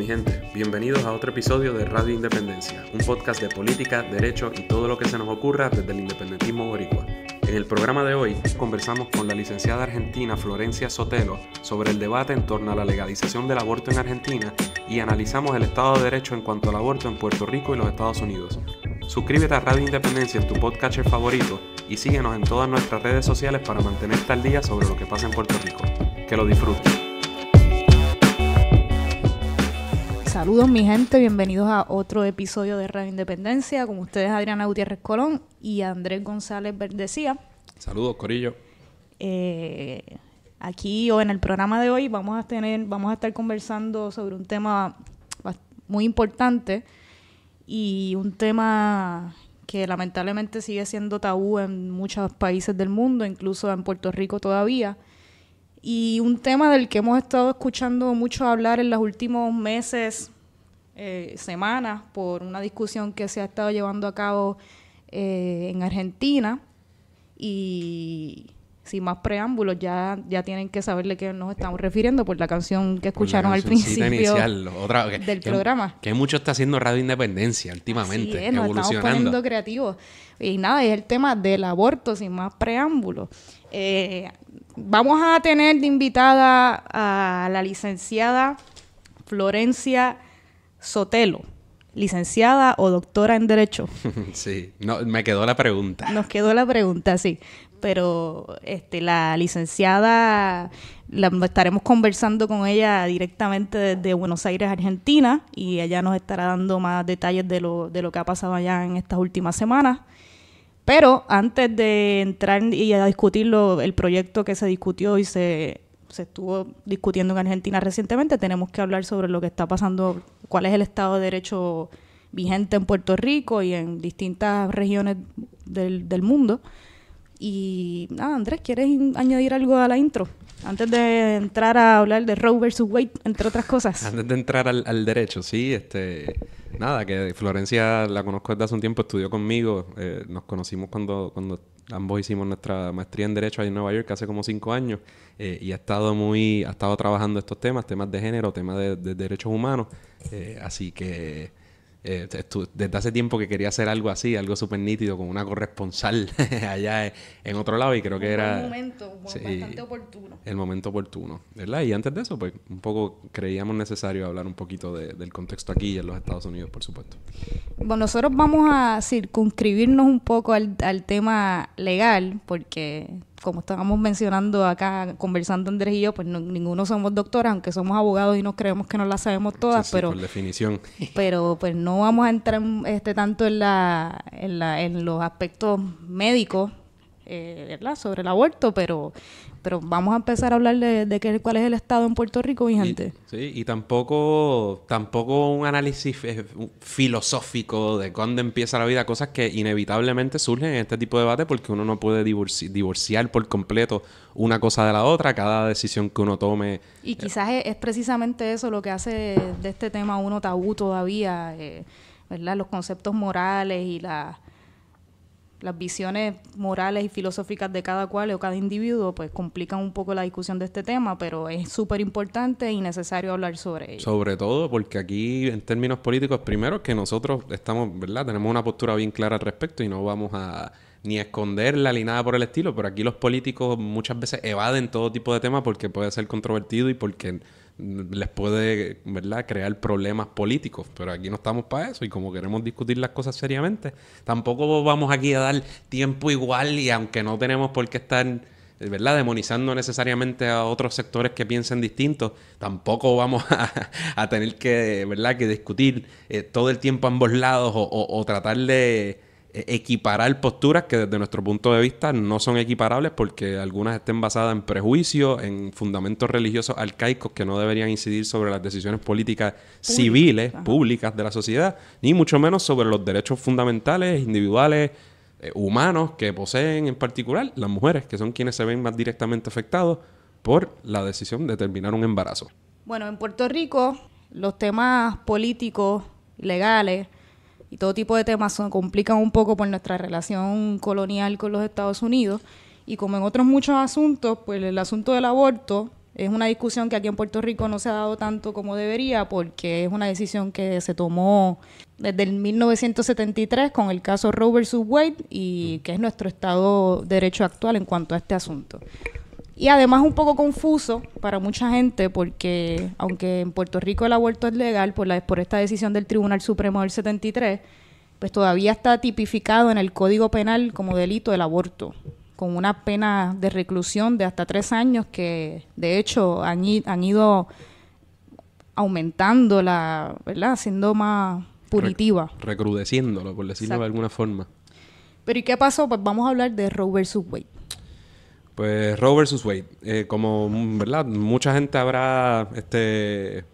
mi gente, bienvenidos a otro episodio de Radio Independencia, un podcast de política, derecho y todo lo que se nos ocurra desde el independentismo boricua. En el programa de hoy conversamos con la licenciada argentina Florencia Sotelo sobre el debate en torno a la legalización del aborto en Argentina y analizamos el Estado de Derecho en cuanto al aborto en Puerto Rico y los Estados Unidos. Suscríbete a Radio Independencia en tu podcatcher favorito y síguenos en todas nuestras redes sociales para mantenerte al día sobre lo que pasa en Puerto Rico. Que lo disfrutes. Saludos mi gente, bienvenidos a otro episodio de Radio Independencia. Con ustedes Adriana Gutiérrez Colón y Andrés González Verdecía. Saludos, corillo. Aquí o en el programa de hoy vamos a estar conversando sobre un tema muy importante y un tema que lamentablemente sigue siendo tabú en muchos países del mundo, incluso en Puerto Rico todavía. Y un tema del que hemos estado escuchando mucho hablar en los últimos meses, semanas, por una discusión que se ha estado llevando a cabo en Argentina. Y sin más preámbulos, ya tienen que saber de qué nos estamos refiriendo por la canción que escucharon al principio inicial, del programa. Que mucho está haciendo Radio Independencia últimamente, sí, nos estamos poniendo creativos. Y nada, es el tema del aborto, sin más preámbulos. Vamos a tener de invitada a la licenciada Florencia Sotelo, licenciada o doctora en Derecho. Sí, me quedó la pregunta. Nos quedó la pregunta, sí. Pero la licenciada estaremos conversando con ella directamente desde Buenos Aires, Argentina, y ella nos estará dando más detalles de lo que ha pasado allá en estas últimas semanas. Pero antes de entrar y a discutir el proyecto que se discutió y se estuvo discutiendo en Argentina recientemente, tenemos que hablar sobre lo que está pasando, cuál es el Estado de Derecho vigente en Puerto Rico y en distintas regiones del mundo. Y nada, Andrés, ¿quieres añadir algo a la intro? Antes de entrar a hablar de Roe versus Wade, entre otras cosas. Antes de entrar al derecho, sí, nada, que Florencia la conozco desde hace un tiempo, estudió conmigo, nos conocimos cuando ambos hicimos nuestra maestría en Derecho allá en Nueva York hace como 5 años, y ha estado trabajando estos temas de género, temas de derechos humanos, así que desde hace tiempo que quería hacer algo así, algo súper nítido, con una corresponsal allá en otro lado, y creo que era... Un momento bastante oportuno. El momento oportuno, ¿verdad? Y antes de eso, pues, un poco creíamos necesario hablar un poquito del contexto aquí en los Estados Unidos, por supuesto. Bueno, nosotros vamos a circunscribirnos un poco al tema legal, porque como estábamos mencionando acá, conversando Andrés y yo, pues ninguno somos doctores, aunque somos abogados y nos creemos que nos las sabemos todas, sí, pero por definición. Pero pues no vamos a entrar tanto en los aspectos médicos, ¿verdad? Sobre el aborto, pero vamos a empezar a hablar de cuál es el estado en Puerto Rico vigente. Y tampoco un análisis filosófico de cuándo empieza la vida, cosas que inevitablemente surgen en este tipo de debate porque uno no puede divorciar por completo una cosa de la otra, cada decisión que uno tome. Y quizás es precisamente eso lo que hace de este tema uno tabú todavía, ¿verdad? Los conceptos morales y las visiones morales y filosóficas de cada cual o cada individuo, pues complican un poco la discusión de este tema, pero es súper importante y necesario hablar sobre ello. Sobre todo porque aquí, en términos políticos, primero que nosotros estamos, ¿verdad? Tenemos una postura bien clara al respecto y no vamos a ni esconderla ni nada por el estilo, pero aquí los políticos muchas veces evaden todo tipo de temas porque puede ser controvertido y porque les puede, ¿verdad?, crear problemas políticos, pero aquí no estamos para eso y como queremos discutir las cosas seriamente, tampoco vamos aquí a dar tiempo igual y aunque no tenemos por qué estar, ¿verdad?, demonizando necesariamente a otros sectores que piensen distintos, tampoco vamos a tener que, ¿verdad?, que discutir todo el tiempo a ambos lados o tratar de equiparar posturas que desde nuestro punto de vista no son equiparables porque algunas estén basadas en prejuicios, en fundamentos religiosos arcaicos que no deberían incidir sobre las decisiones políticas civiles, públicas de la sociedad, ni mucho menos sobre los derechos fundamentales, individuales, humanos que poseen en particular las mujeres, que son quienes se ven más directamente afectados por la decisión de terminar un embarazo. Bueno, en Puerto Rico los temas políticos, legales y todo tipo de temas se complican un poco por nuestra relación colonial con los Estados Unidos y como en otros muchos asuntos, pues el asunto del aborto Es una discusión que aquí en Puerto Rico no se ha dado tanto como debería porque es una decisión que se tomó desde el 1973 con el caso Roe vs. Wade y que es nuestro Estado de Derecho actual en cuanto a este asunto. Y además un poco confuso para mucha gente porque aunque en Puerto Rico el aborto es legal por esta decisión del Tribunal Supremo del 73, pues todavía está tipificado en el Código Penal como delito el aborto, con una pena de reclusión de hasta 3 años que de hecho han ido aumentando ¿verdad? Siendo más punitiva. Recrudeciéndolo, por decirlo de alguna forma. Pero ¿y qué pasó? Pues vamos a hablar de Roe vs. Wade. Pues Roe vs. Wade, como ¿verdad? Mucha gente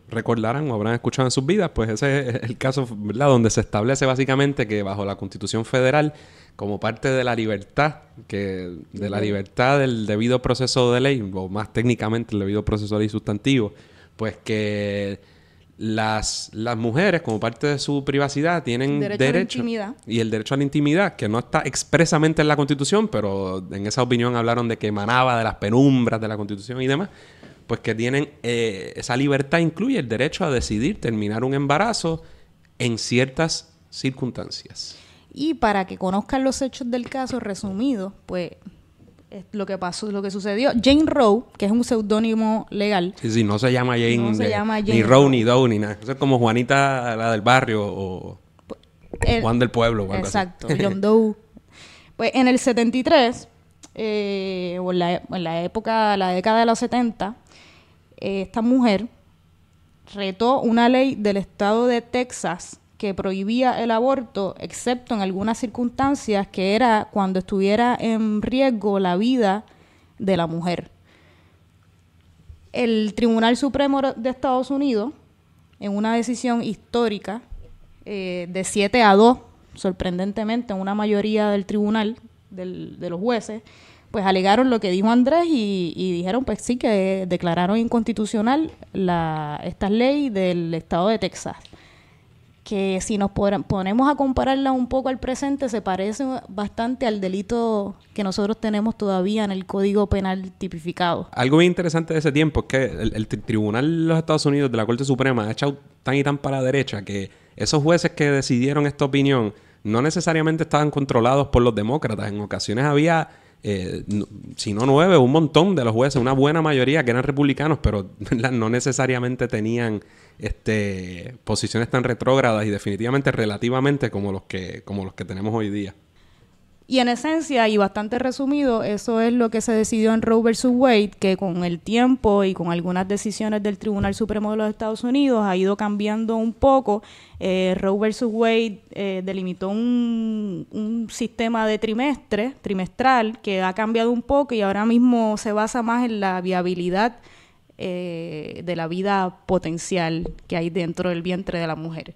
recordarán o habrán escuchado en sus vidas, pues ese es el caso, ¿verdad? Donde se establece básicamente que bajo la Constitución Federal, como parte de la libertad, libertad del debido proceso de ley, o más técnicamente el debido proceso de ley sustantivo, pues que las mujeres, como parte de su privacidad, tienen derecho a la intimidad. Y el derecho a la intimidad, que no está expresamente en la Constitución, pero en esa opinión hablaron de que emanaba de las penumbras de la Constitución y demás, pues que tienen esa libertad incluye el derecho a decidir terminar un embarazo en ciertas circunstancias. Y para que conozcan los hechos del caso resumido, pues lo que pasó, lo que sucedió. Jane Roe, que es un seudónimo legal. Sí, no se llama Jane, ni Roe ni Doe ni nada. Eso es como Juanita, la del barrio, o Juan del pueblo. O algo exacto, así. John Doe. Pues en el 73, o en la época, la década de los 70, esta mujer retó una ley del estado de Texas que prohibía el aborto, excepto en algunas circunstancias, que era cuando estuviera en riesgo la vida de la mujer. El Tribunal Supremo de Estados Unidos, en una decisión histórica de 7-2, sorprendentemente, en una mayoría del tribunal, de los jueces, pues alegaron lo que dijo Andrés y dijeron, pues sí, que declararon inconstitucional esta ley del estado de Texas, que si nos ponemos a compararla un poco al presente, se parece bastante al delito que nosotros tenemos todavía en el Código Penal tipificado. Algo bien interesante de ese tiempo es que el Tribunal de los Estados Unidos de la Corte Suprema ha echado tan y tan para la derecha que esos jueces que decidieron esta opinión no necesariamente estaban controlados por los demócratas. En ocasiones había, si no 9, un montón de los jueces, una buena mayoría que eran republicanos, pero ¿verdad? No necesariamente tenían posiciones tan retrógradas y definitivamente relativamente como los que tenemos hoy día. Y en esencia, y bastante resumido, eso es lo que se decidió en Roe vs. Wade, que con el tiempo y con algunas decisiones del Tribunal Supremo de los Estados Unidos ha ido cambiando un poco. Roe vs. Wade delimitó un sistema de trimestral que ha cambiado un poco y ahora mismo se basa más en la viabilidad de la vida potencial que hay dentro del vientre de la mujer.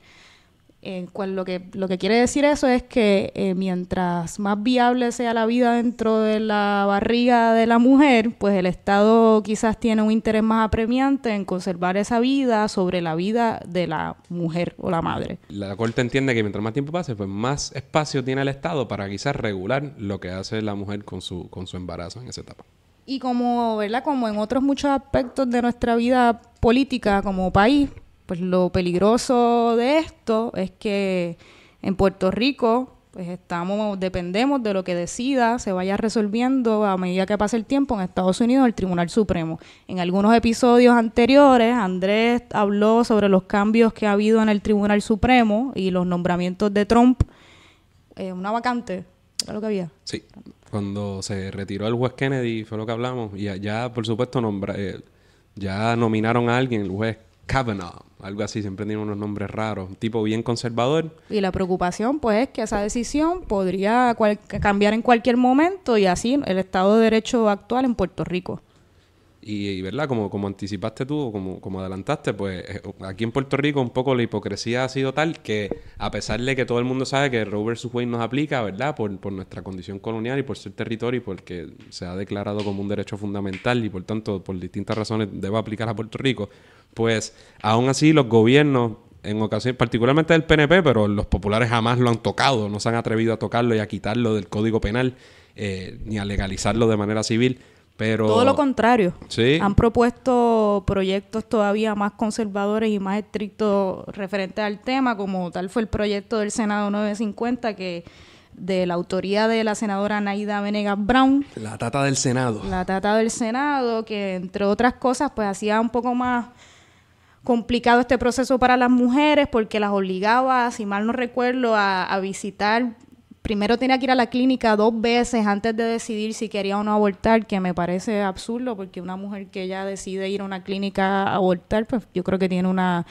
Lo que quiere decir eso es que mientras más viable sea la vida dentro de la barriga de la mujer, pues el Estado quizás tiene un interés más apremiante en conservar esa vida sobre la vida de la mujer o la madre. La Corte entiende que mientras más tiempo pase, pues más espacio tiene el Estado para quizás regular lo que hace la mujer con su embarazo en esa etapa. Y como en otros muchos aspectos de nuestra vida política como país, pues lo peligroso de esto es que en Puerto Rico pues dependemos de lo que decida, se vaya resolviendo a medida que pase el tiempo en Estados Unidos el Tribunal Supremo. En algunos episodios anteriores, Andrés habló sobre los cambios que ha habido en el Tribunal Supremo y los nombramientos de Trump. Una vacante, ¿era lo que había? Sí, cuando se retiró el juez Kennedy fue lo que hablamos y ya por supuesto ya nominaron a alguien, el juez Kavanaugh, algo así, siempre tiene unos nombres raros, un tipo bien conservador. Y la preocupación pues es que esa decisión podría cambiar en cualquier momento y así el Estado de Derecho actual en Puerto Rico. Y ¿verdad? Como anticipaste tú, como adelantaste, pues aquí en Puerto Rico un poco la hipocresía ha sido tal que a pesar de que todo el mundo sabe que Roe vs. Wade nos aplica, ¿verdad? Por nuestra condición colonial y por ser territorio y porque se ha declarado como un derecho fundamental y por tanto por distintas razones debe aplicar a Puerto Rico, pues aún así los gobiernos, en ocasiones, particularmente del PNP, pero los populares jamás lo han tocado, no se han atrevido a tocarlo y a quitarlo del Código Penal ni a legalizarlo de manera civil, Pero... Todo lo contrario. Sí. Han propuesto proyectos todavía más conservadores y más estrictos referentes al tema, como tal fue el proyecto del Senado 950, que de la autoría de la senadora Naida Venegas Brown. La tata del Senado. La tata del Senado, que entre otras cosas, pues hacía un poco más complicado este proceso para las mujeres, porque las obligaba, si mal no recuerdo, a visitar. Primero tenía que ir a la clínica 2 veces antes de decidir si quería o no abortar, que me parece absurdo, porque una mujer que ya decide ir a una clínica a abortar, pues yo creo que tiene una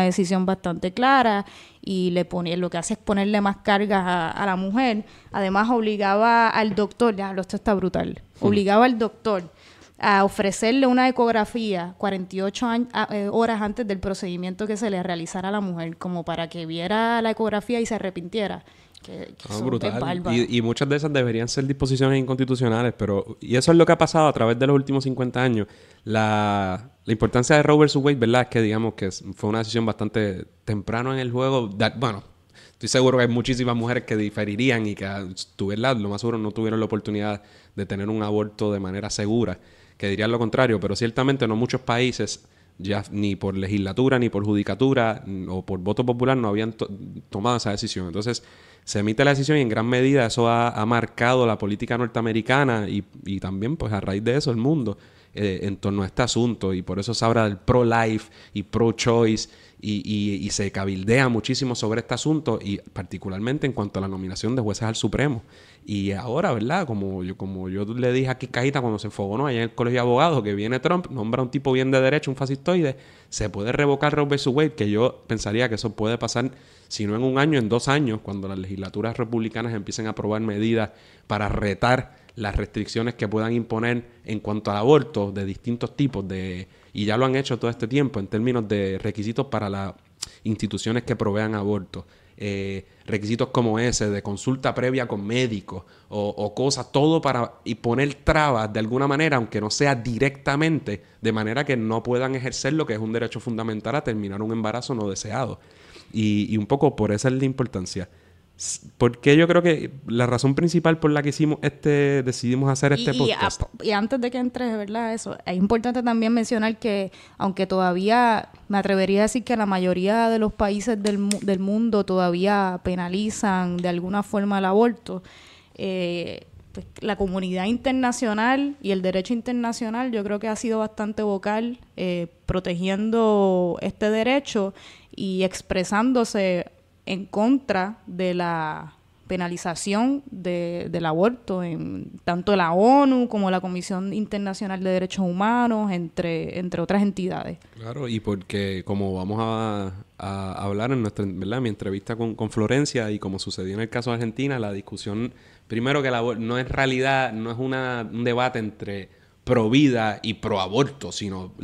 decisión bastante clara, y lo que hace es ponerle más cargas a la mujer. Además, obligaba al doctor, esto está brutal, obligaba al doctor a ofrecerle una ecografía 48 horas antes del procedimiento que se le realizara a la mujer, como para que viera la ecografía y se arrepintiera. Que brutal. Y muchas de esas deberían ser disposiciones inconstitucionales, y eso es lo que ha pasado a través de los últimos 50 años. La importancia de Roe vs. Wade, ¿verdad? Es que digamos que fue una decisión bastante temprano en el juego. Bueno, estoy seguro que hay muchísimas mujeres que diferirían y que, ¿verdad? Lo más seguro no tuvieron la oportunidad de tener un aborto de manera segura, que dirían lo contrario, pero ciertamente no muchos países, ya ni por legislatura, ni por judicatura, o por voto popular, no habían tomado esa decisión. Entonces, se emite la decisión y en gran medida eso ha marcado la política norteamericana y también, pues a raíz de eso, el mundo en torno a este asunto. Y por eso se habla del pro-life y pro-choice y se cabildea muchísimo sobre este asunto, y particularmente en cuanto a la nominación de jueces al Supremo. Y ahora, ¿verdad? Como yo le dije aquí Cajita cuando se enfogonó allá en el Colegio de Abogados, que viene Trump, nombra a un tipo bien de derecho, un fascistoide, se puede revocar Roe vs. Wade, que yo pensaría que eso puede pasar, si no en un año, en 2 años, cuando las legislaturas republicanas empiecen a aprobar medidas para retar las restricciones que puedan imponer en cuanto al aborto de distintos tipos, y ya lo han hecho todo este tiempo en términos de requisitos para las instituciones que provean aborto. Requisitos como ese de consulta previa con médicos o cosas, todo para y poner trabas de alguna manera, aunque no sea directamente, de manera que no puedan ejercer lo que es un derecho fundamental a terminar un embarazo no deseado. Y un poco por esa es la importancia. Porque yo creo que la razón principal por la que decidimos hacer este podcast. Y antes de que entres, ¿verdad? Eso, es importante también mencionar que, aunque todavía me atrevería a decir que la mayoría de los países del mundo todavía penalizan de alguna forma el aborto, pues, la comunidad internacional y el derecho internacional yo creo que ha sido bastante vocal protegiendo este derecho y expresándose en contra de la penalización del aborto en tanto la ONU como la Comisión Internacional de Derechos Humanos, entre otras entidades. Claro, y porque como vamos a hablar en mi entrevista con Florencia, y como sucedió en el caso de Argentina, la discusión, primero que el aborto no es realidad, no es un debate entre pro vida y pro aborto, sino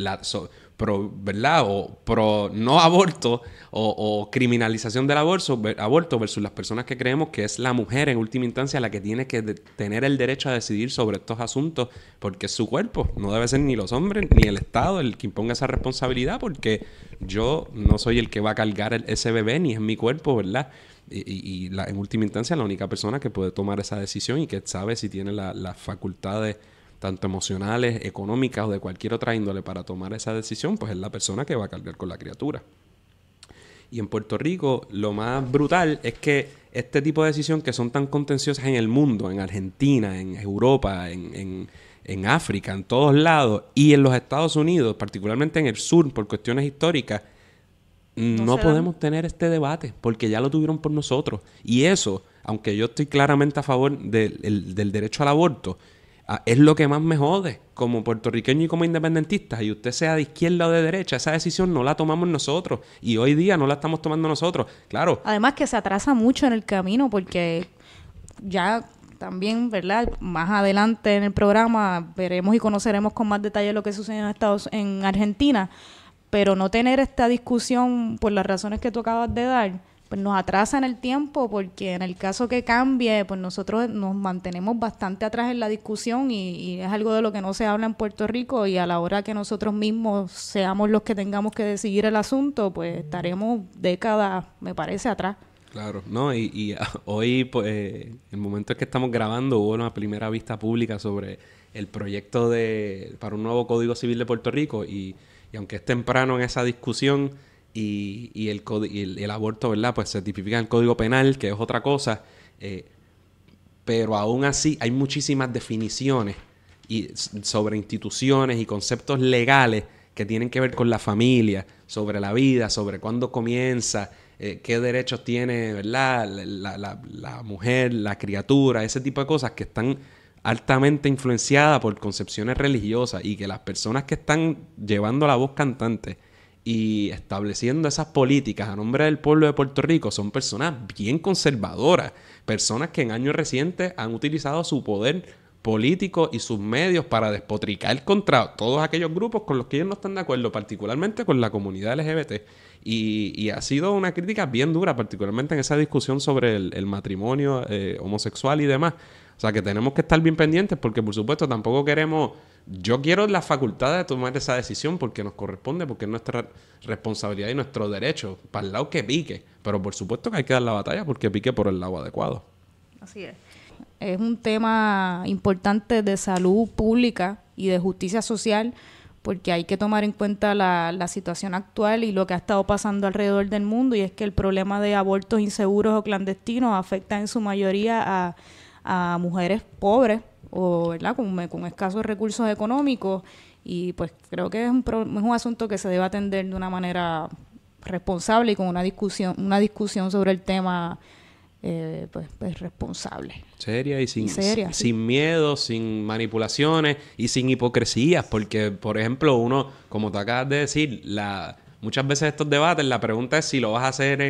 pro, ¿verdad? O pro no aborto o criminalización del aborto versus las personas que creemos que es la mujer en última instancia la que tiene que tener el derecho a decidir sobre estos asuntos, porque es su cuerpo. No debe ser ni los hombres ni el Estado el que imponga esa responsabilidad, porque yo no soy el que va a cargar ese bebé, ni es mi cuerpo, ¿verdad? En última instancia la única persona que puede tomar esa decisión y que sabe si tiene las facultades tanto emocionales, económicas o de cualquier otra índole para tomar esa decisión, pues es la persona que va a cargar con la criatura. Y en Puerto Rico lo más brutal es que este tipo de decisiones que son tan contenciosas en el mundo, en Argentina, en Europa, en África, en todos lados, y en los Estados Unidos, particularmente en el sur, por cuestiones históricas, no podemos tener este debate, porque ya lo tuvieron por nosotros. Y eso, aunque yo estoy claramente a favor del derecho al aborto, es lo que más me jode como puertorriqueño y como independentista. Y usted sea de izquierda o de derecha, esa decisión no la tomamos nosotros. Y hoy día no la estamos tomando nosotros. Claro. Además que se atrasa mucho en el camino, porque ya también, ¿verdad? Más adelante en el programa veremos y conoceremos con más detalle lo que sucede en Argentina. Pero no tener esta discusión por las razones que tú acabas de dar, pues nos atrasa en el tiempo, porque en el caso que cambie, pues nosotros nos mantenemos bastante atrás en la discusión y es algo de lo que no se habla en Puerto Rico, y a la hora que nosotros mismos seamos los que tengamos que decidir el asunto, pues estaremos décadas, me parece, atrás. Claro, ¿no? Y hoy, pues, en el momento en que estamos grabando, hubo una primera vista pública sobre el proyecto para un nuevo Código Civil de Puerto Rico y aunque es temprano en esa discusión y el aborto, ¿verdad? Pues se tipifica en el Código Penal, que es otra cosa, pero aún así hay muchísimas definiciones sobre instituciones y conceptos legales que tienen que ver con la familia, sobre la vida, sobre cuándo comienza, qué derechos tiene, ¿verdad? La mujer, la criatura, ese tipo de cosas que están altamente influenciadas por concepciones religiosas y que las personas que están llevando la voz cantante y estableciendo esas políticas a nombre del pueblo de Puerto Rico son personas bien conservadoras, personas que en años recientes han utilizado su poder político y sus medios para despotricar contra todos aquellos grupos con los que ellos no están de acuerdo, particularmente con la comunidad LGBT. Y ha sido una crítica bien dura, particularmente en esa discusión sobre el matrimonio homosexual y demás. O sea, que tenemos que estar bien pendientes porque, por supuesto, tampoco queremos... Yo quiero la facultad de tomar esa decisión porque nos corresponde, porque es nuestra responsabilidad y nuestro derecho, para el lado que pique. Pero, por supuesto, que hay que dar la batalla porque pique por el lado adecuado. Así es. Es un tema importante de salud pública y de justicia social porque hay que tomar en cuenta la situación actual y lo que ha estado pasando alrededor del mundo, y es que el problema de abortos inseguros o clandestinos afecta en su mayoría a mujeres pobres o, ¿verdad?, con escasos recursos económicos, y pues creo que es un asunto que se debe atender de una manera responsable y con una discusión sobre el tema pues responsable. Seria y sin miedo, sin manipulaciones y sin hipocresías, porque, por ejemplo, uno, como tú acabas de decir, muchas veces estos debates, la pregunta es si lo vas a hacer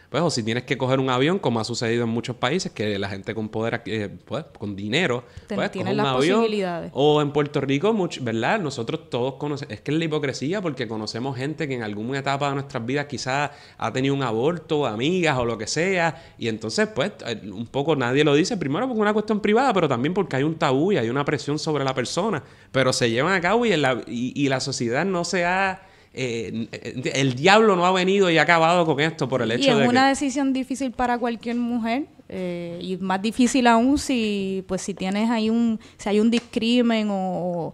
pues, o si tienes que coger un avión, como ha sucedido en muchos países, que la gente con poder, pues, con dinero, pues, coge un avión. O en Puerto Rico, ¿verdad? Nosotros todos conocemos, es que es la hipocresía, porque conocemos gente que en alguna etapa de nuestras vidas quizás ha tenido un aborto, amigas o lo que sea, y entonces, pues, un poco nadie lo dice, primero porque es una cuestión privada, pero también porque hay un tabú y hay una presión sobre la persona, pero se llevan a cabo y la sociedad no se ha... el diablo no ha venido y ha acabado con esto por el hecho de que... Y es una decisión difícil para cualquier mujer, y más difícil aún si tienes ahí si hay un discrimen o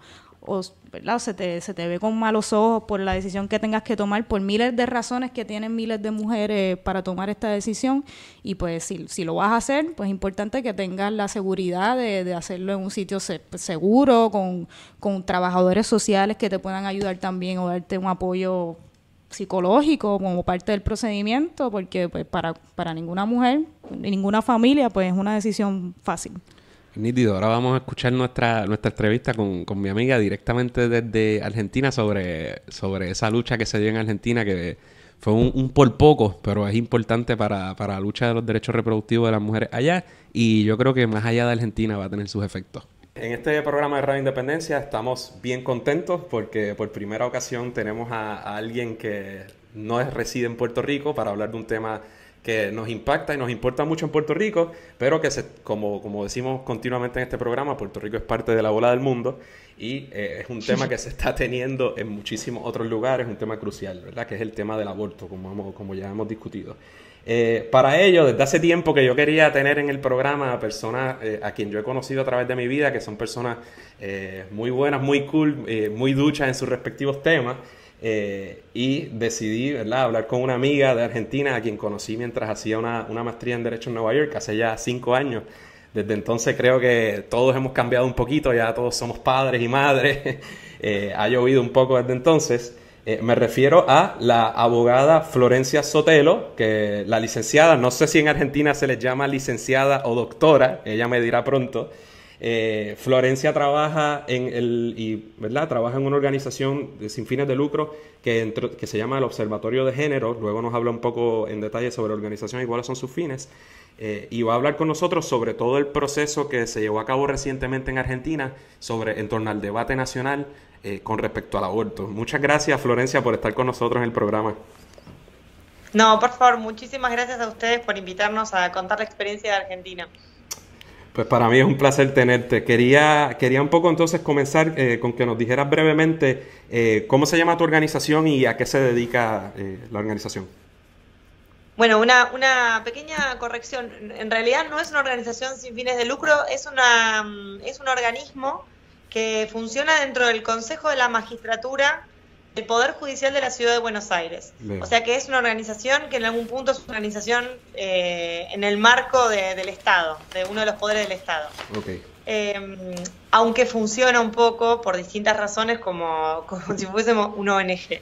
¿verdad? Se te ve con malos ojos por la decisión que tengas que tomar, por miles de razones que tienen miles de mujeres para tomar esta decisión, y pues si lo vas a hacer, pues es importante que tengas la seguridad de hacerlo en un sitio seguro, con trabajadores sociales que te puedan ayudar también o darte un apoyo psicológico como parte del procedimiento, porque pues para ninguna mujer, ninguna familia, pues es una decisión fácil. Nítido. Ahora vamos a escuchar nuestra entrevista con mi amiga directamente desde Argentina sobre esa lucha que se dio en Argentina, que fue un por poco, pero es importante para la lucha de los derechos reproductivos de las mujeres allá, y yo creo que más allá de Argentina va a tener sus efectos. En este programa de Radio Independencia estamos bien contentos porque por primera ocasión tenemos a alguien que no reside en Puerto Rico para hablar de un tema que nos impacta y nos importa mucho en Puerto Rico, pero que como decimos continuamente en este programa, Puerto Rico es parte de la bola del mundo y es un tema que se está teniendo en muchísimos otros lugares, un tema crucial, ¿verdad? Que es el tema del aborto, como ya hemos discutido. Para ello, desde hace tiempo que yo quería tener en el programa a personas a quien yo he conocido a través de mi vida, que son personas muy buenas, muy cool, muy duchas en sus respectivos temas. Y decidí, ¿verdad?, hablar con una amiga de Argentina a quien conocí mientras hacía una maestría en Derecho en Nueva York hace ya 5 años. Desde entonces creo que todos hemos cambiado un poquito, ya todos somos padres y madres. Ha llovido un poco desde entonces. Me refiero a la abogada Florencia Sotelo, que la licenciada, no sé si en Argentina se les llama licenciada o doctora, ella me dirá pronto. Florencia trabaja trabaja en una organización sin fines de lucro que se llama el Observatorio de Género. Luego nos habla un poco en detalle sobre la organización y cuáles son sus fines, y va a hablar con nosotros sobre todo el proceso que se llevó a cabo recientemente en Argentina en torno al debate nacional con respecto al aborto. Muchas gracias, Florencia, por estar con nosotros en el programa. No, por favor, muchísimas gracias a ustedes por invitarnos a contar la experiencia de Argentina. Pues para mí es un placer tenerte. Quería un poco entonces comenzar con que nos dijeras brevemente cómo se llama tu organización y a qué se dedica la organización. Bueno, una pequeña corrección. En realidad no es una organización sin fines de lucro, es un organismo que funciona dentro del Consejo de la Magistratura del Poder Judicial de la Ciudad de Buenos Aires. Bien. O sea que es una organización que en algún punto es una organización en el marco del Estado, de uno de los poderes del Estado. Okay. Aunque funciona un poco por distintas razones como si fuésemos una ONG.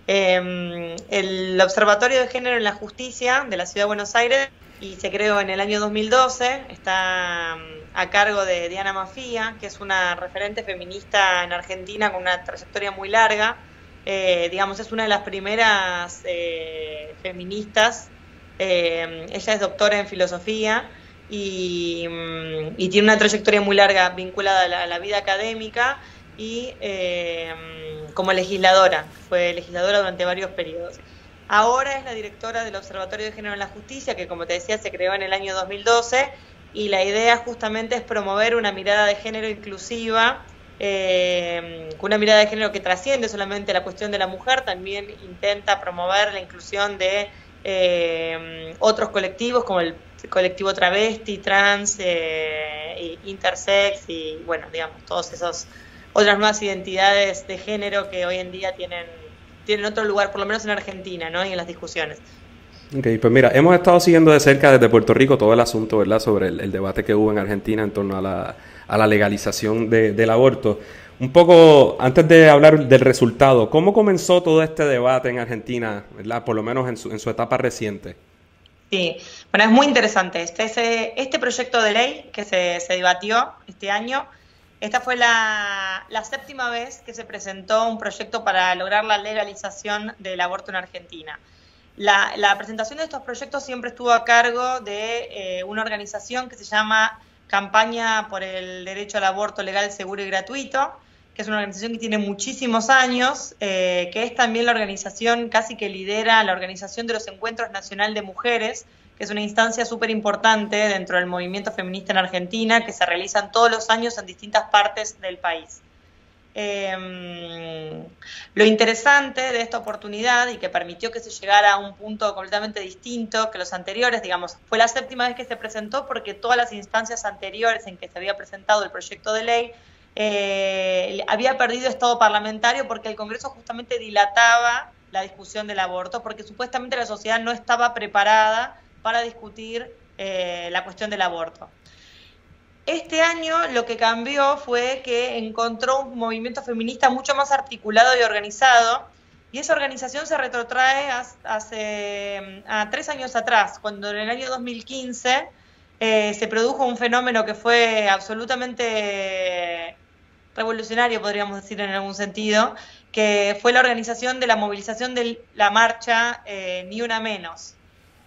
El Observatorio de Género en la Justicia de la Ciudad de Buenos Aires, y se creó en el año 2012, está a cargo de Diana Mafía, que es una referente feminista en Argentina con una trayectoria muy larga. Digamos, es una de las primeras feministas. Ella es doctora en filosofía y tiene una trayectoria muy larga vinculada a la vida académica y como legisladora. Fue legisladora durante varios periodos. Ahora es la directora del Observatorio de Género en la Justicia, que como te decía se creó en el año 2012, y la idea justamente es promover una mirada de género inclusiva, con una mirada de género que trasciende solamente la cuestión de la mujer, también intenta promover la inclusión de otros colectivos como el colectivo travesti, trans, intersex y bueno, digamos, todas esas otras nuevas identidades de género que hoy en día tienen otro lugar, por lo menos en Argentina, ¿no? Y en las discusiones. Ok, pues mira, hemos estado siguiendo de cerca desde Puerto Rico todo el asunto, ¿verdad?, sobre el debate que hubo en Argentina en torno a la legalización del aborto. Un poco, antes de hablar del resultado, ¿cómo comenzó todo este debate en Argentina, ¿verdad?, por lo menos en su etapa reciente? Sí, bueno, es muy interesante. Este proyecto de ley que se debatió este año, esta fue la séptima vez que se presentó un proyecto para lograr la legalización del aborto en Argentina. La presentación de estos proyectos siempre estuvo a cargo de una organización que se llama Campaña por el Derecho al Aborto Legal, Seguro y Gratuito, que es una organización que tiene muchísimos años, que es también la organización casi que lidera la organización de los Encuentros Nacional de Mujeres, que es una instancia súper importante dentro del movimiento feminista en Argentina, que se realizan todos los años en distintas partes del país. Lo interesante de esta oportunidad y que permitió que se llegara a un punto completamente distinto que los anteriores, digamos, fue la séptima vez que se presentó porque todas las instancias anteriores en que se había presentado el proyecto de ley había perdido estado parlamentario porque el Congreso justamente dilataba la discusión del aborto porque supuestamente la sociedad no estaba preparada para discutir la cuestión del aborto. Este año lo que cambió fue que encontró un movimiento feminista mucho más articulado y organizado, y esa organización se retrotrae a 3 años atrás, cuando en el año 2015 se produjo un fenómeno que fue absolutamente revolucionario, podríamos decir en algún sentido, que fue la organización de la movilización de la marcha Ni Una Menos.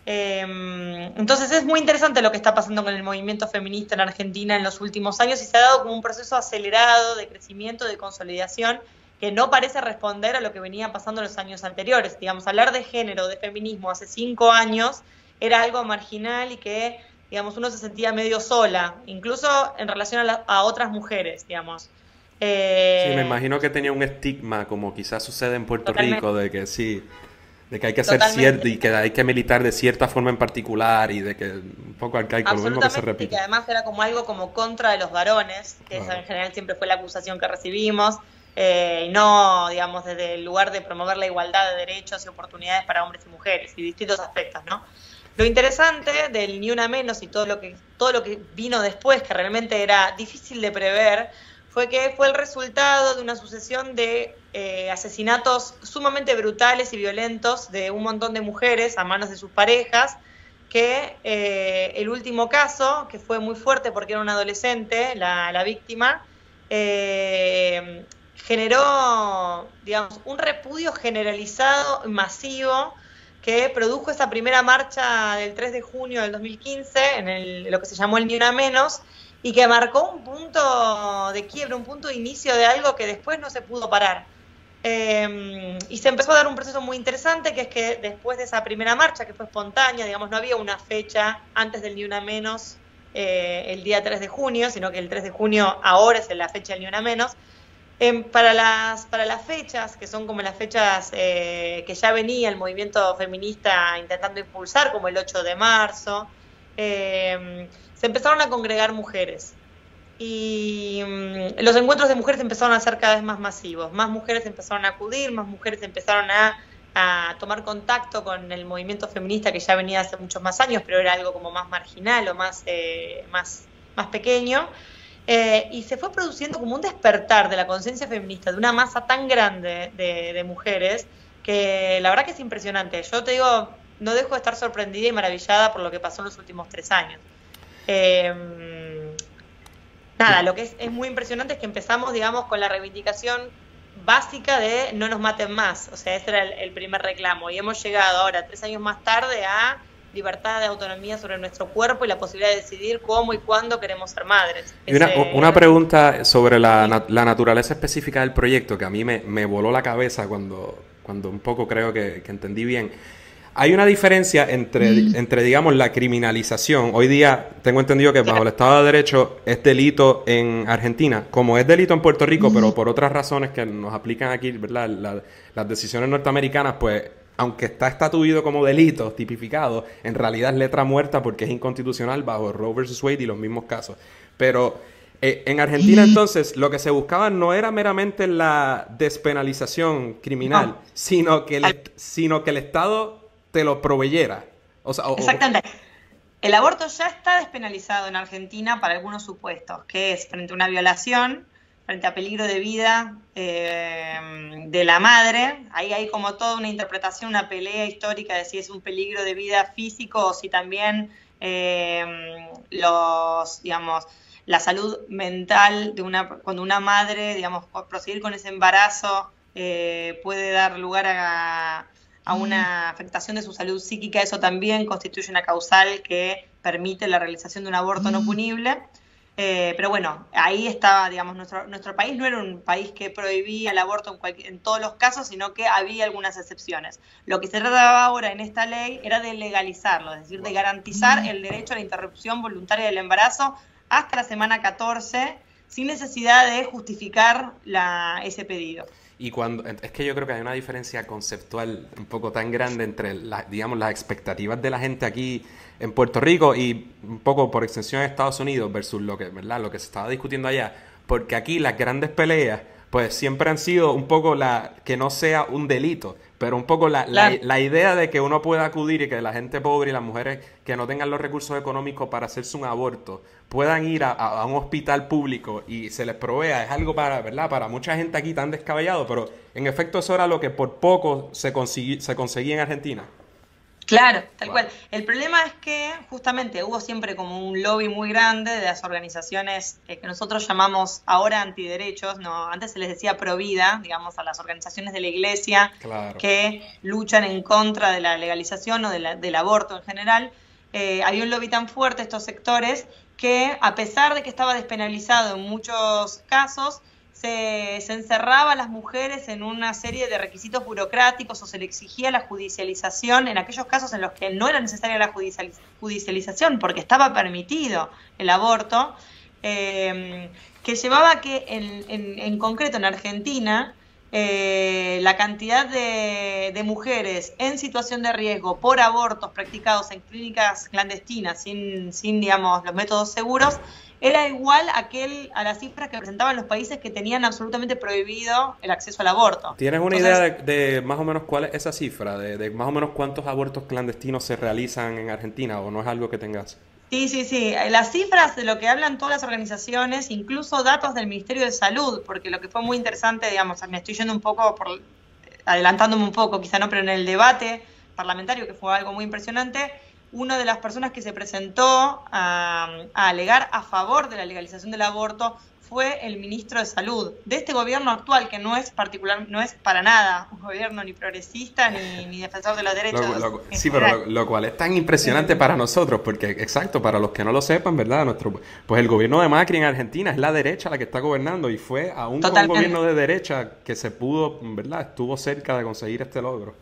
Entonces es muy interesante lo que está pasando con el movimiento feminista en Argentina en los últimos años y se ha dado como un proceso acelerado de crecimiento, de consolidación, que no parece responder a lo que venía pasando en los años anteriores. Digamos, hablar de género, de feminismo hace 5 años era algo marginal y que, digamos, uno se sentía medio sola, incluso en relación a otras mujeres, digamos. Sí, me imagino que tenía un estigma, como quizás sucede en Puerto Rico, de que sí, de que hay que ser cierto y que hay que militar de cierta forma en particular y de que un poco arcaico, lo mismo que se repite. Y que además era como algo como contra de los varones, que esa en general siempre fue la acusación que recibimos, y no, digamos, desde el lugar de promover la igualdad de derechos y oportunidades para hombres y mujeres y distintos aspectos, ¿no? Lo interesante del Ni Una Menos y todo lo que vino después, que realmente era difícil de prever, fue que fue el resultado de una sucesión de asesinatos sumamente brutales y violentos de un montón de mujeres a manos de sus parejas, que el último caso, que fue muy fuerte porque era una adolescente, la víctima, generó, digamos, un repudio generalizado, masivo, que produjo esa primera marcha del 3 de junio del 2015, en lo que se llamó el Ni Una Menos, y que marcó un punto de quiebre, un punto de inicio de algo que después no se pudo parar. Y se empezó a dar un proceso muy interesante, que es que después de esa primera marcha, que fue espontánea, digamos, no había una fecha antes del Ni Una Menos el día 3 de junio, sino que el 3 de junio ahora es la fecha del Ni Una Menos. Para las fechas, que son como las fechas que ya venía el movimiento feminista intentando impulsar, como el 8 de marzo, se empezaron a congregar mujeres. y los encuentros de mujeres empezaron a ser cada vez más masivos, más mujeres empezaron a acudir, más mujeres empezaron a tomar contacto con el movimiento feminista que ya venía hace muchos más años, pero era algo como más marginal o más pequeño, y se fue produciendo como un despertar de la conciencia feminista de una masa tan grande de mujeres que la verdad que es impresionante. Yo te digo, no dejo de estar sorprendida y maravillada por lo que pasó en los últimos 3 años. Nada, lo que es muy impresionante es que empezamos, digamos, con la reivindicación básica de no nos maten más. O sea, ese era el primer reclamo. Y hemos llegado ahora, 3 años más tarde, a libertad de autonomía sobre nuestro cuerpo y la posibilidad de decidir cómo y cuándo queremos ser madres. Y una pregunta sobre la naturaleza específica del proyecto, que a mí me voló la cabeza cuando un poco creo que entendí bien. Hay una diferencia entre, digamos, la criminalización. Hoy día tengo entendido que bajo el Estado de Derecho es delito en Argentina, como es delito en Puerto Rico, pero por otras razones que nos aplican aquí, ¿verdad? Las decisiones norteamericanas, pues, aunque está estatuido como delito tipificado, en realidad es letra muerta porque es inconstitucional bajo Roe versus Wade y los mismos casos. Pero en Argentina, entonces, lo que se buscaba no era meramente la despenalización criminal, sino que el Estado te lo proveyera. Exactamente. El aborto ya está despenalizado en Argentina para algunos supuestos, que es frente a una violación, frente a peligro de vida de la madre. Ahí hay como toda una interpretación, una pelea histórica de si es un peligro de vida físico o si también digamos, la salud mental de cuando una madre, digamos, por proseguir con ese embarazo puede dar lugar a una afectación de su salud psíquica. Eso también constituye una causal que permite la realización de un aborto no punible. Pero bueno, ahí estaba, digamos, nuestro país no era un país que prohibía el aborto en todos los casos, sino que había algunas excepciones. Lo que se trataba ahora en esta ley era de legalizarlo, es decir, de garantizar el derecho a la interrupción voluntaria del embarazo hasta la semana 14, sin necesidad de justificar ese pedido. Y es que yo creo que hay una diferencia conceptual un poco tan grande entre digamos, las expectativas de la gente aquí en Puerto Rico y un poco por extensión en Estados Unidos versus lo que se estaba discutiendo allá, porque aquí las grandes peleas pues siempre han sido un poco que no sea un delito, pero un poco la idea de que uno pueda acudir y que la gente pobre y las mujeres que no tengan los recursos económicos para hacerse un aborto puedan ir a un hospital público y se les provea, es algo para mucha gente aquí tan descabellado, pero en efecto eso era lo que por poco se conseguía en Argentina. Claro, tal cual. El problema es que justamente hubo siempre como un lobby muy grande de las organizaciones que nosotros llamamos ahora antiderechos, ¿no? Antes se les decía provida, digamos, a las organizaciones de la iglesia que luchan en contra de la legalización o del aborto en general. Había un lobby tan fuerte estos sectores que, a pesar de que estaba despenalizado en muchos casos, se encerraba a las mujeres en una serie de requisitos burocráticos o se le exigía la judicialización en aquellos casos en los que no era necesaria la judicialización porque estaba permitido el aborto, que llevaba a que en concreto en Argentina la cantidad de mujeres en situación de riesgo por abortos practicados en clínicas clandestinas sin digamos, los métodos seguros, era igual a las cifras que presentaban los países que tenían absolutamente prohibido el acceso al aborto. ¿Tienes una idea de más o menos cuál es esa cifra? De más o menos cuántos abortos clandestinos se realizan en Argentina, o no es algo que tengas? Sí. Las cifras de lo que hablan todas las organizaciones, incluso datos del Ministerio de Salud, porque lo que fue muy interesante, digamos, me estoy yendo un poco, adelantándome un poco, quizá no, pero en el debate parlamentario, que fue algo muy impresionante, una de las personas que se presentó a alegar a favor de la legalización del aborto fue el ministro de Salud de este gobierno actual, que no es para nada un gobierno ni progresista ni defensor de los derechos. Sí, pero lo cual es tan impresionante para nosotros, porque, exacto, para los que no lo sepan, ¿verdad? Pues el gobierno de Macri en Argentina es la derecha la que está gobernando, y fue aún con un gobierno de derecha que se pudo, ¿verdad? Estuvo cerca de conseguir este logro.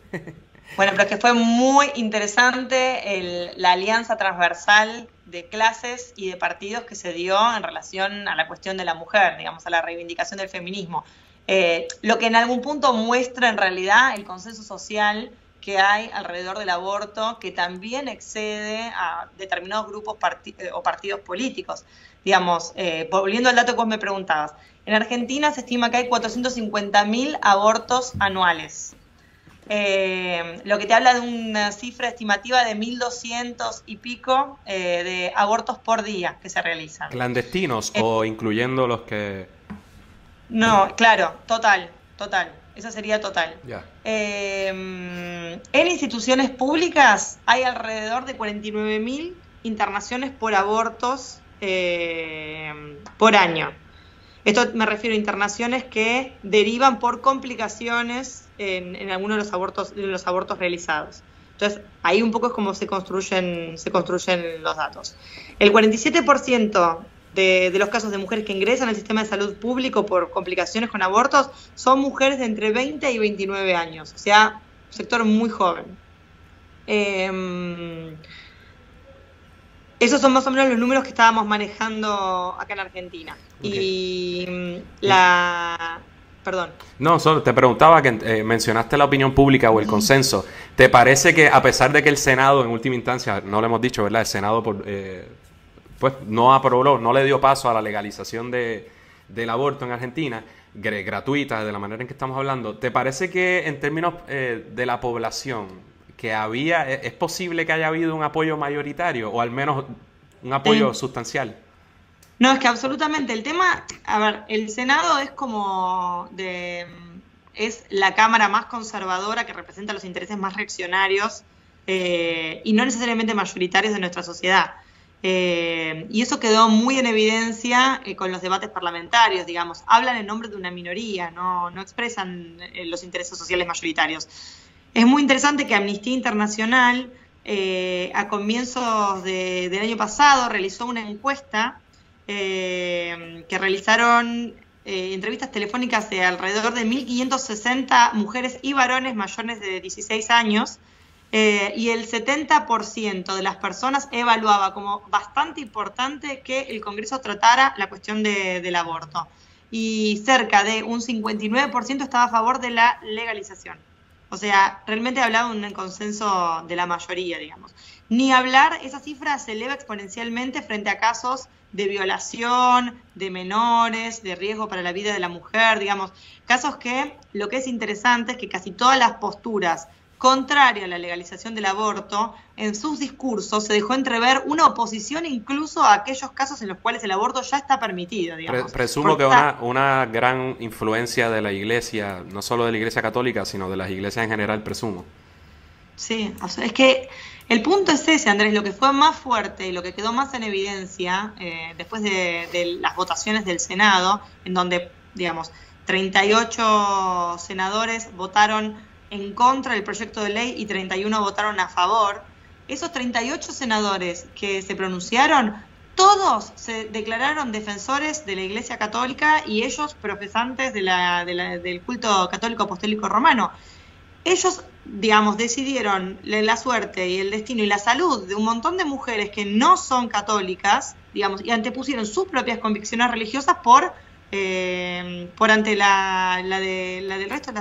Bueno, pero es que fue muy interesante la alianza transversal de clases y de partidos que se dio en relación a la cuestión de la mujer, digamos, a la reivindicación del feminismo. Lo que en algún punto muestra en realidad el consenso social que hay alrededor del aborto, que también excede a determinados grupos o partidos políticos. Digamos, volviendo al dato que vos me preguntabas, en Argentina se estima que hay 450.000 abortos anuales. Lo que te habla de una cifra estimativa de 1.200 y pico de abortos por día que se realizan. ¿Clandestinos o incluyendo los que...? No, claro, total. Esa sería total. Ya. En instituciones públicas hay alrededor de 49.000 internaciones por abortos por año. Esto me refiero a internaciones que derivan por complicaciones en algunos de los abortos realizados. Entonces, ahí un poco es como se construyen los datos. El 47% de los casos de mujeres que ingresan al sistema de salud público por complicaciones con abortos son mujeres de entre 20 y 29 años, o sea, un sector muy joven. Esos son más o menos los números que estábamos manejando acá en Argentina. Okay. Perdón. No, solo te preguntaba que mencionaste la opinión pública o el consenso. ¿Te parece que a pesar de que el Senado en última instancia, no lo hemos dicho, ¿verdad? El Senado pues no aprobó, no le dio paso a la legalización del aborto en Argentina, gratuita, de la manera en que estamos hablando. ¿Te parece que en términos de la población que es posible que haya habido un apoyo mayoritario o al menos un apoyo sustancial? No, es que absolutamente. El tema, a ver, el Senado es la cámara más conservadora que representa los intereses más reaccionarios y no necesariamente mayoritarios de nuestra sociedad. Y eso quedó muy en evidencia con los debates parlamentarios, digamos. Hablan en nombre de una minoría, no expresan los intereses sociales mayoritarios. Es muy interesante que Amnistía Internacional a comienzos del año pasado realizó una encuesta que realizaron entrevistas telefónicas de alrededor de 1.560 mujeres y varones mayores de 16 años y el 70% de las personas evaluaba como bastante importante que el Congreso tratara la cuestión del aborto y cerca de un 59% estaba a favor de la legalización. O sea, realmente hablaba de un consenso de la mayoría, digamos. Ni hablar, esa cifra se eleva exponencialmente frente a casos de violación, de menores, de riesgo para la vida de la mujer, digamos. Casos que lo que es interesante es que casi todas las posturas contrarias a la legalización del aborto, en sus discursos se dejó entrever una oposición incluso a aquellos casos en los cuales el aborto ya está permitido, digamos. Presumo que una gran influencia de la Iglesia, no solo de la Iglesia católica, sino de las iglesias en general, presumo. Sí, o sea, es que el punto es ese, Andrés, lo que fue más fuerte y lo que quedó más en evidencia después de las votaciones del Senado, en donde, digamos, 38 senadores votaron en contra del proyecto de ley y 31 votaron a favor. Esos 38 senadores que se pronunciaron, todos se declararon defensores de la Iglesia Católica y ellos profesantes del culto católico apostólico romano. Ellos, digamos, decidieron la suerte y el destino y la salud de un montón de mujeres que no son católicas, digamos, y antepusieron sus propias convicciones religiosas por ante la del resto de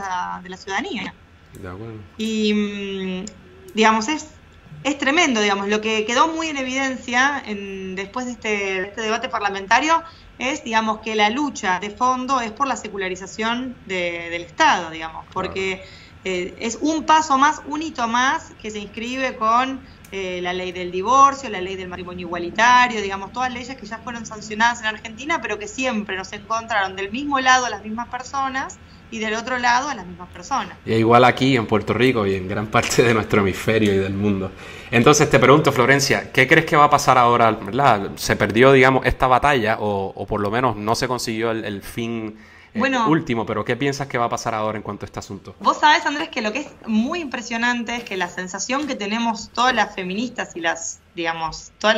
la ciudadanía. De acuerdo. Y, digamos, es tremendo, digamos, lo que quedó muy en evidencia después de este debate parlamentario es, digamos, que la lucha de fondo es por la secularización del Estado, digamos, porque es un paso más, un hito más que se inscribe con la ley del divorcio, la ley del matrimonio igualitario, digamos, todas leyes que ya fueron sancionadas en Argentina, pero que siempre nos encontraron del mismo lado a las mismas personas y del otro lado a las mismas personas. Y igual aquí en Puerto Rico y en gran parte de nuestro hemisferio y del mundo. Entonces te pregunto, Florencia, ¿qué crees que va a pasar ahora? ¿Verdad? ¿Se perdió, digamos, esta batalla o por lo menos no se consiguió el fin último? Pero ¿qué piensas que va a pasar ahora en cuanto a este asunto? Vos sabés, Andrés, que lo que es muy impresionante es que la sensación que tenemos todas las feministas y las, digamos, todas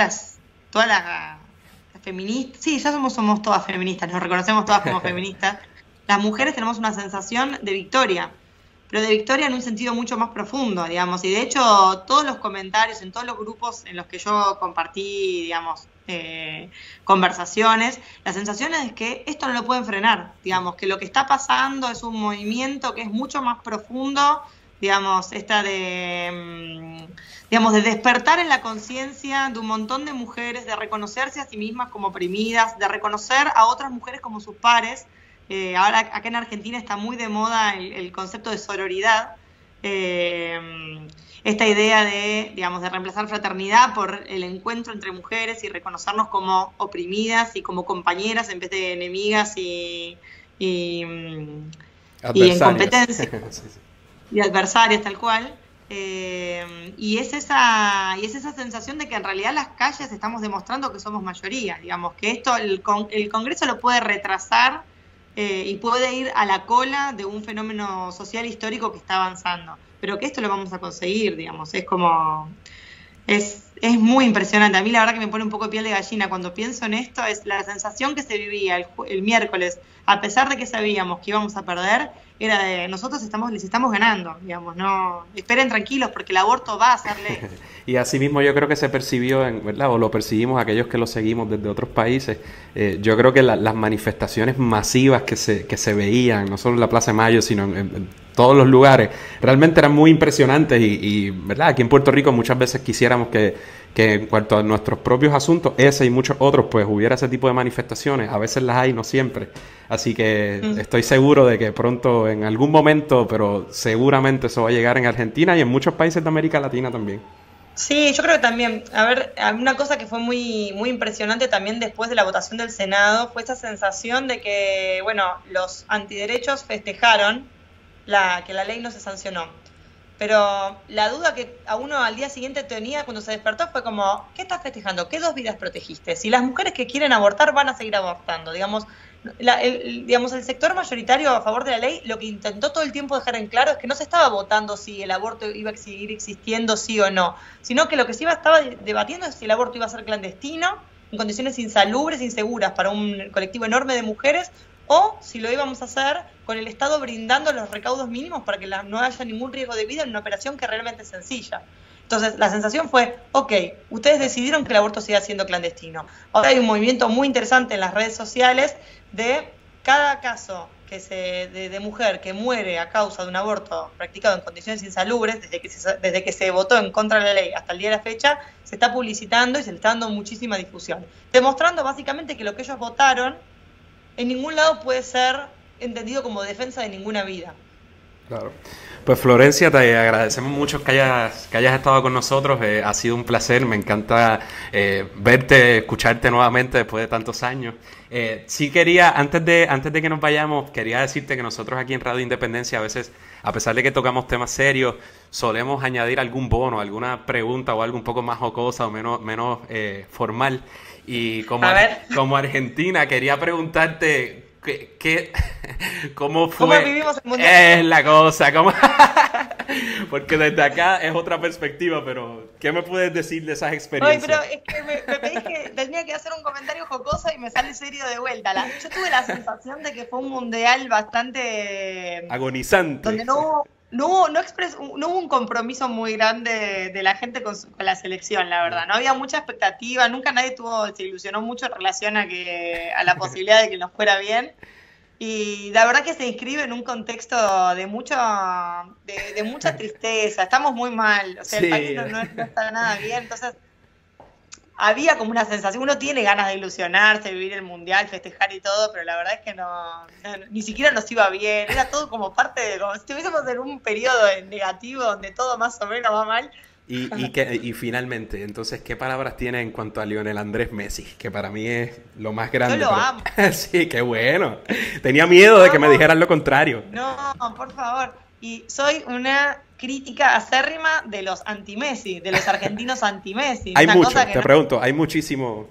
las feministas, sí, ya somos todas feministas, nos reconocemos todas como feministas. Las mujeres tenemos una sensación de victoria, pero de victoria en un sentido mucho más profundo, digamos, y de hecho todos los comentarios en todos los grupos en los que yo compartí, digamos, conversaciones, la sensación es que esto no lo pueden frenar, digamos, que lo que está pasando es un movimiento que es mucho más profundo digamos, esta de, digamos, de despertar en la conciencia de un montón de mujeres, de reconocerse a sí mismas como oprimidas, de reconocer a otras mujeres como sus pares. Ahora acá en Argentina está muy de moda el concepto de sororidad, esta idea de, digamos, de reemplazar fraternidad por el encuentro entre mujeres y reconocernos como oprimidas y como compañeras en vez de enemigas y en competencia y adversarias, tal cual. Y es esa sensación de que en realidad las calles estamos demostrando que somos mayoría, digamos, que esto el Congreso lo puede retrasar y puede ir a la cola de un fenómeno social histórico que está avanzando, pero que esto lo vamos a conseguir, digamos, es como... Es muy impresionante. A mí la verdad que me pone un poco de piel de gallina cuando pienso en esto. Es la sensación que se vivía el miércoles, a pesar de que sabíamos que íbamos a perder, era de nosotros les estamos ganando, digamos, no esperen tranquilos porque el aborto va a ser ley. Y así mismo yo creo que se percibió, ¿verdad? O lo percibimos aquellos que lo seguimos desde otros países. Yo creo que las manifestaciones masivas que se veían, no solo en la Plaza de Mayo, sino en todos los lugares, realmente eran muy impresionantes y ¿verdad? Aquí en Puerto Rico muchas veces quisiéramos que en cuanto a nuestros propios asuntos, ese y muchos otros, pues hubiera ese tipo de manifestaciones. A veces las hay, no siempre. Así que estoy seguro de que pronto, en algún momento, pero seguramente eso va a llegar en Argentina y en muchos países de América Latina también. Sí, yo creo que también, a ver, una cosa que fue muy, muy impresionante también después de la votación del Senado fue esa sensación de que, bueno, los antiderechos festejaron que la ley no se sancionó. Pero la duda que a uno al día siguiente tenía cuando se despertó fue como, ¿qué estás festejando? ¿Qué 2 vidas protegiste? Si las mujeres que quieren abortar van a seguir abortando, digamos, el sector mayoritario a favor de la ley lo que intentó todo el tiempo dejar en claro es que no se estaba votando si el aborto iba a seguir existiendo sí o no, sino que lo que se estaba debatiendo es si el aborto iba a ser clandestino, en condiciones insalubres, inseguras para un colectivo enorme de mujeres, o si lo íbamos a hacer con el Estado brindando los recaudos mínimos para que no haya ningún riesgo de vida en una operación que realmente es sencilla. Entonces la sensación fue, ok, ustedes decidieron que el aborto siga siendo clandestino. Ahora hay un movimiento muy interesante en las redes sociales de cada caso de mujer que muere a causa de un aborto practicado en condiciones insalubres, desde que se votó en contra de la ley hasta el día de la fecha, se está publicitando y se le está dando muchísima difusión, demostrando básicamente que lo que ellos votaron en ningún lado puede ser entendido como defensa de ninguna vida. Claro. Pues Florencia, te agradecemos mucho que hayas estado con nosotros. Ha sido un placer, me encanta verte, escucharte nuevamente después de tantos años. Sí quería, antes de que nos vayamos, quería decirte que nosotros aquí en Radio Independencia a veces, a pesar de que tocamos temas serios, solemos añadir algún bono, alguna pregunta o algo un poco más jocosa o menos formal. Y como Argentina, quería preguntarte ¿cómo fue? ¿Cómo vivimos el mundial? Es la cosa, porque desde acá es otra perspectiva, pero ¿qué me puedes decir de esas experiencias? Ay, pero es que me pedís que tenía que hacer un comentario jocoso y me sale serio de vuelta. Yo tuve la sensación de que fue un mundial bastante agonizante, donde no hubo un compromiso muy grande de la gente con la selección, la verdad. No había mucha expectativa, nunca nadie se ilusionó mucho en relación a la posibilidad de que nos fuera bien. Y la verdad que se inscribe en un contexto de mucha tristeza. Estamos muy mal, o sea, sí. El país no está nada bien, entonces había como una sensación, uno tiene ganas de ilusionarse, vivir el mundial, festejar y todo, pero la verdad es que no ni siquiera nos iba bien, era todo como como si estuviésemos en un periodo negativo donde todo más o menos va mal. Y finalmente, entonces, ¿qué palabras tiene en cuanto a Lionel Andrés Messi? Que para mí es lo más grande. Yo lo amo. Sí, qué bueno. Tenía miedo de que me dijeran lo contrario. No, por favor. Y soy una crítica acérrima de los anti-Messi, de los argentinos anti-Messi. Hay mucho, te pregunto, hay muchísimo.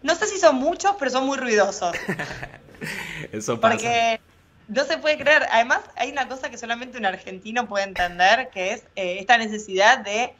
No sé si son muchos, pero son muy ruidosos. Eso pasa. Porque no se puede creer. Además, hay una cosa que solamente un argentino puede entender, que es esta necesidad de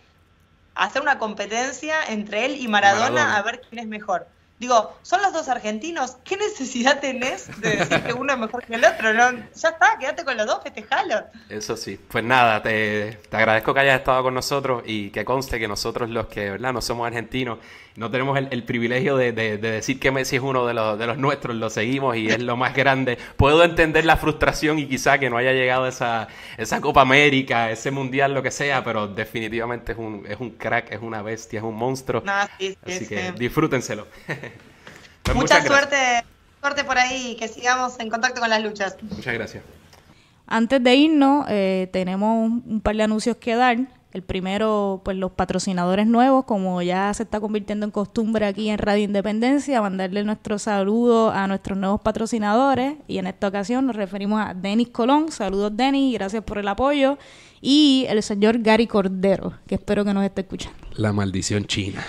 hacer una competencia entre él y Maradona a ver quién es mejor. Digo, son los dos argentinos, ¿qué necesidad tenés de decir que uno es mejor que el otro? No, ya está, quédate con los dos, festejalo. Eso sí. Pues nada, te agradezco que hayas estado con nosotros y que conste que nosotros los que, ¿verdad?, no somos argentinos, no tenemos el privilegio de decir que Messi es uno de los nuestros, lo seguimos y es lo más grande. Puedo entender la frustración y quizá que no haya llegado esa Copa América, ese Mundial, lo que sea, pero definitivamente es un crack, es una bestia, es un monstruo. No, sí, así que disfrútenselo. Pues mucha suerte por ahí, que sigamos en contacto con las luchas. Muchas gracias. Antes de irnos, tenemos un par de anuncios que dar. El primero, pues los patrocinadores nuevos, como ya se está convirtiendo en costumbre aquí en Radio Independencia, mandarle nuestro saludo a nuestros nuevos patrocinadores. Y en esta ocasión nos referimos a Denis Colón. Saludos, Denis, gracias por el apoyo. Y el señor Gary Cordero, que espero que nos esté escuchando. La maldición china.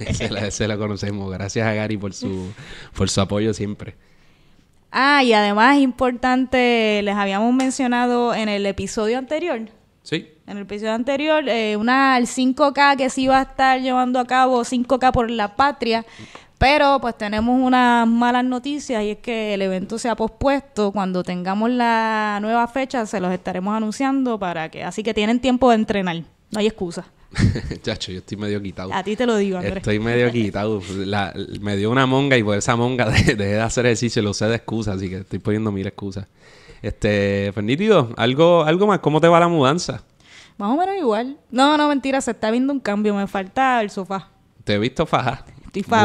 Ese la conocemos. Gracias a Gary por su apoyo siempre. Y además, importante, les habíamos mencionado en el episodio anterior. Sí. En el episodio anterior, el 5K que se iba a estar llevando a cabo, 5K por la patria, pero pues tenemos unas malas noticias y es que el evento se ha pospuesto. Cuando tengamos la nueva fecha se los estaremos anunciando así que tienen tiempo de entrenar, no hay excusa. Chacho, yo estoy medio quitado. A ti te lo digo, Andrés. Estoy medio quitado. Me dio una monga y por esa monga dejé de hacer ejercicio, lo usé de excusa, así que estoy poniendo mil excusas. Pues nítido, algo más, ¿cómo te va la mudanza? Más o menos igual. No, mentira, se está viendo un cambio. Me falta el sofá. Te he visto faja.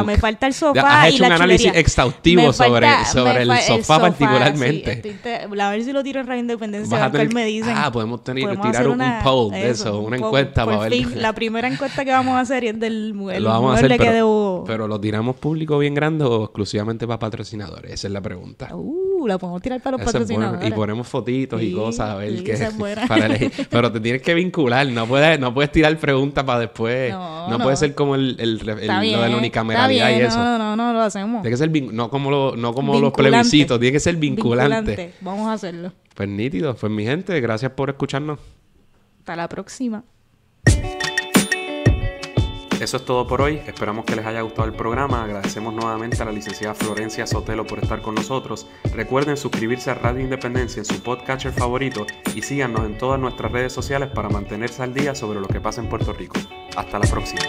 Me falta el sofá. Has hecho un análisis exhaustivo sobre el sofá particularmente. Sí, a ver si lo tiro en Radio Independencia. A ver qué me dicen. Podemos tirar un poll de eso, una encuesta para ver. La primera encuesta que vamos a hacer es del mueble que debo. Pero ¿lo tiramos público bien grande o exclusivamente para patrocinadores? Esa es la pregunta. La podemos tirar para los patrocinadores. Y ponemos fotitos y cosas a ver qué es para elegir. Pero te tienes que vincular. No puedes tirar preguntas para después. No puede ser como lo de la unicameralidad y eso. No, lo hacemos. Tiene que ser no como los plebiscitos. Tiene que ser vinculante. Vamos a hacerlo. Pues nítido. Pues mi gente, gracias por escucharnos. Hasta la próxima. Eso es todo por hoy. Esperamos que les haya gustado el programa. Agradecemos nuevamente a la licenciada Florencia Sotelo por estar con nosotros. Recuerden suscribirse a Radio Independencia en su podcatcher favorito y síganos en todas nuestras redes sociales para mantenerse al día sobre lo que pasa en Puerto Rico. Hasta la próxima.